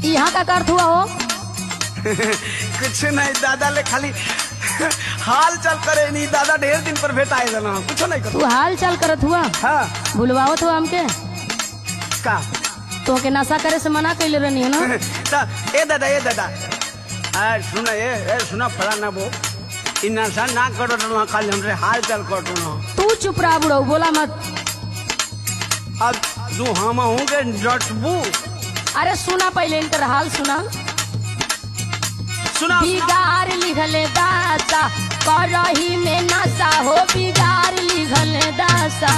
यहाँ का अर्थ हुआ हो? कुछ नहीं दादा ले खाली हाल चाल करे नहीं दादा ढेर दिन पर भेटाए जाना कुछ नहीं कर तू हाल चाल करत हुआ? हाँ भूलवावत हुआ हमके? का तो के नशा करे से मना कैले रहनी है ना? ए दादा सुना फला ना वो इन नशा ना करो ना खाली हमसे हाल चाल करो ना। तू चुप रहा बुढ़ऊ, बोला मत। अब तू हम हूँ के डटबू। अरे सुना पहले इनकर हाल सुना। सुना बिगाड़ लिखले दासा करही में नशा हो, बिगाड़ लिखले दासा।